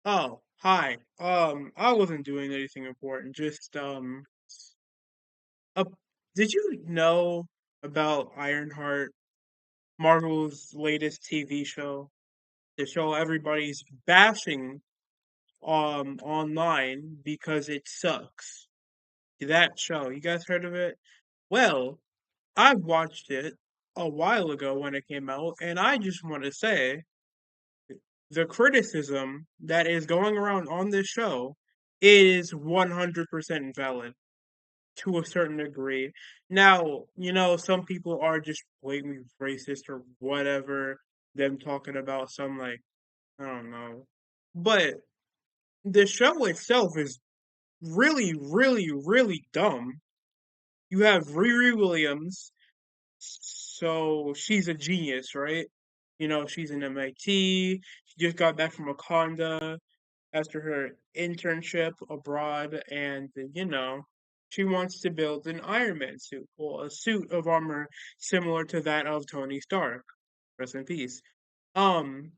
Oh, hi. I wasn't doing anything important. Just uh, did you know about Ironheart, Marvel's latest TV show? The show everybody's bashing online because it sucks. That show, you guys heard of it? Well, I watched it a while ago when it came out, and I just want to say the criticism that is going around on this show is 100% valid to a certain degree. Now, some people are just blatantly racist or whatever, them talking about some, like, I don't know. But the show itself is really, really, really dumb. You have Riri Williams, so she's a genius, right? She's in MIT. She just got back from Wakanda after her internship abroad, and she wants to build an Iron Man suit, well, a suit of armor similar to that of Tony Stark. Rest in peace. Um,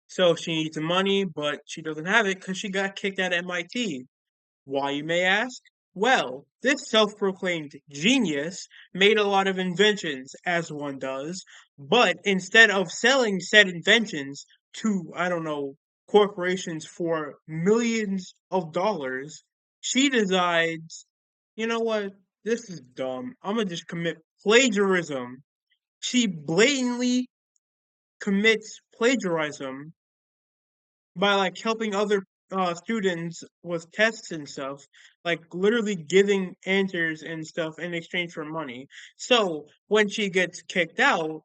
so she needs money, but she doesn't have it because she got kicked out of MIT. Why, you may ask? Well, this self proclaimed genius made a lot of inventions, as one does, but instead of selling said inventions to, I don't know, corporations for millions of dollars, she decides, you know what? This is dumb. I'm gonna just commit plagiarism. She blatantly commits plagiarism by like helping other students with tests and stuff, like literally giving answers and stuff in exchange for money. So when she gets kicked out,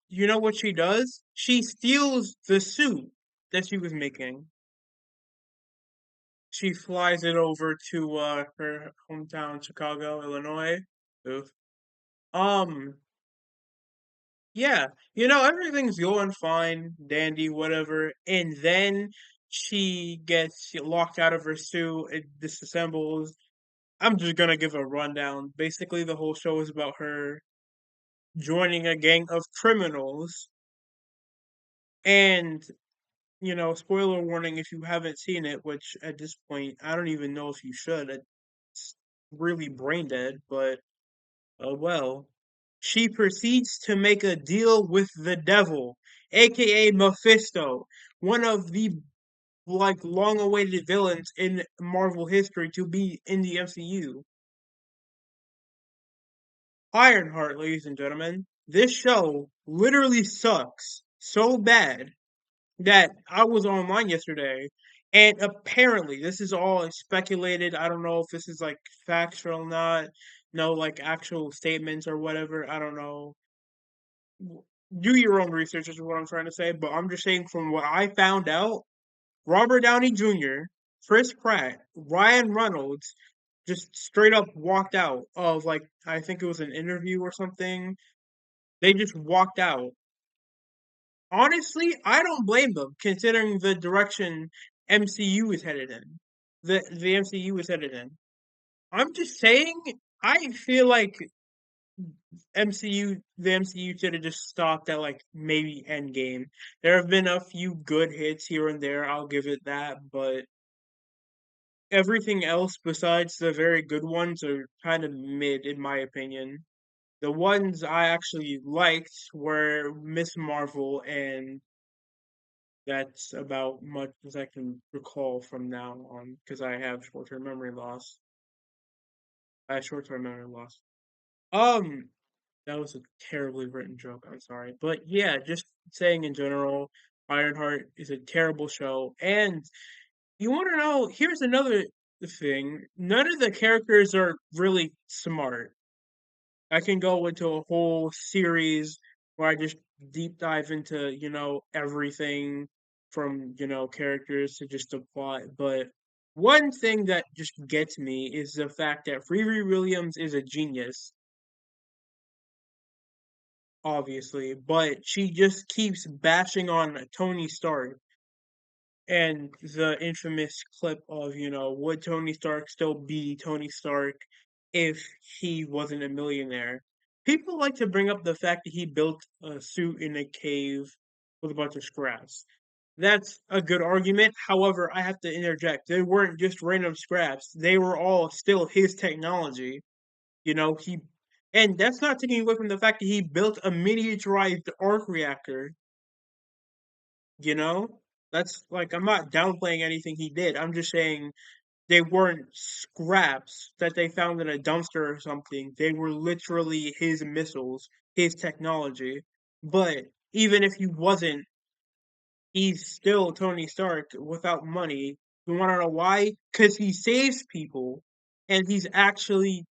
you know what she does? She steals the suit that she was making. She flies it over to her hometown, Chicago, Illinois. Oof. Um, Yeah, everything's going fine, dandy, whatever. And then she gets locked out of her suit, it disassembles. I'm just gonna give a rundown. Basically, the whole show is about her joining a gang of criminals. And, spoiler warning if you haven't seen it, which at this point, I don't even know if you should. It's really brain dead, but oh well. She proceeds to make a deal with the devil, aka Mephisto, one of the like long-awaited villains in Marvel history to be in the MCU. Ironheart, ladies and gentlemen. This show literally sucks so bad that I was online yesterday, and apparently this is all speculated. I don't know if this is like factual or not. No, like actual statements or whatever. I don't know. Do your own research is what I'm trying to say, but I'm just saying from what I found out, Robert Downey Jr., Chris Pratt, Ryan Reynolds just straight up walked out of like I think it was an interview or something. They just walked out. Honestly, I don't blame them considering the direction MCU is headed in. The MCU is headed in. I'm just saying I feel like the MCU should have just stopped at like maybe Endgame. There have been a few good hits here and there, I'll give it that, but everything else besides the very good ones are kind of mid in my opinion. The ones I actually liked were Miss Marvel, and that's about much as I can recall from now on because I have short-term memory loss. I have short-term memory loss. Um, That was a terribly written joke. I'm sorry, but yeah, just saying in general, Ironheart is a terrible show. And you want to know? Here's another thing: none of the characters are really smart. I can go into a whole series where I just deep dive into everything from characters to just the plot. But one thing that just gets me is the fact that Riri Williams is a genius, obviously, but she just keeps bashing on Tony Stark and the infamous clip of, would Tony Stark still be Tony Stark if he wasn't a millionaire? People like to bring up the fact that he built a suit in a cave with a bunch of scraps. That's a good argument. However, I have to interject. They weren't just random scraps. They were all still his technology. You know, and that's not taking away from the fact that he built a miniaturized arc reactor, you know? That's like I'm not downplaying anything he did. I'm just saying they weren't scraps that they found in a dumpster or something. They were literally his missiles, his technology. But even if he wasn't, he's still Tony Stark without money. You want to know why? Because he saves people and he's actually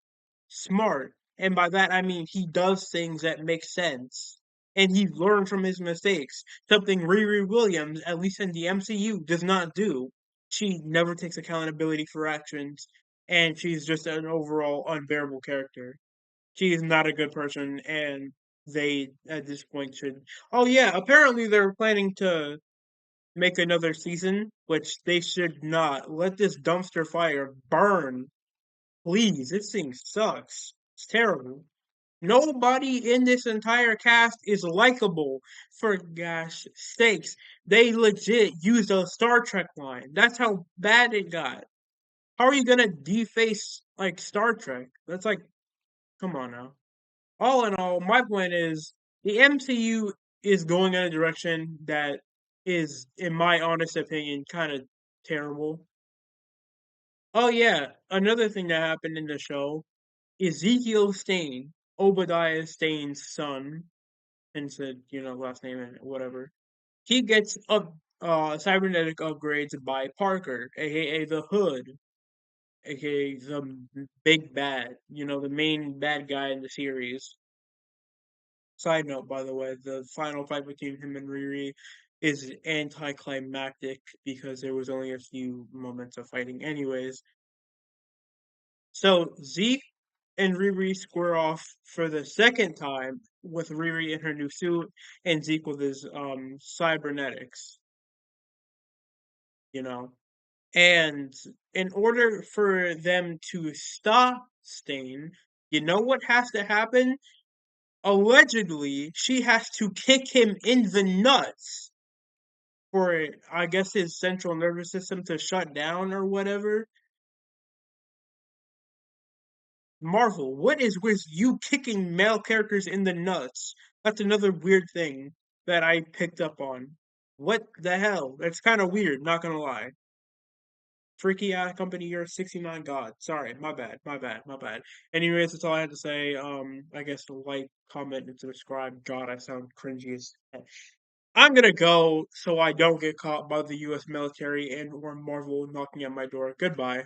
smart. And by that, I mean he does things that make sense. And he learned from his mistakes. Something Riri Williams, at least in the MCU, does not do. She never takes accountability for actions. And she's just an overall unbearable character. She is not a good person. And they, at this point, should. Oh, yeah, apparently they're planning to make another season, which they should not. Let this dumpster fire burn. Please, this thing sucks. It's terrible. Nobody in this entire cast is likable, for gosh sakes. They legit used a Star Trek line. That's how bad it got. How are you gonna deface like Star Trek? That's like, come on now. All in all, my point is the MCU is going in a direction that is, in my honest opinion, kind of terrible. Oh yeah, another thing that happened in the show, Ezekiel Stain, Obadiah Stain's son, and said, last name and whatever. He gets cybernetic upgrades by Parker, aka the Hood, aka the big bad, the main bad guy in the series. Side note, by the way, the final fight between him and Riri is anticlimactic because there was only a few moments of fighting anyways. So Zeke and Riri square off for the second time with Riri in her new suit and Zeke with his cybernetics, you know. And in order for them to stop Stain, you know what has to happen? Allegedly, she has to kick him in the nuts for, I guess, his central nervous system to shut down or whatever. Marvel, what is with you kicking male characters in the nuts? That's another weird thing that I picked up on. What the hell? That's kind of weird, not gonna lie. Freaky Eye Company, you're 69 God. Sorry, my bad, my bad, my bad. Anyways, that's all I had to say. I guess like, comment, and subscribe. God, I sound cringy as heck. I'm gonna go so I don't get caught by the US military and or Marvel knocking at my door. Goodbye.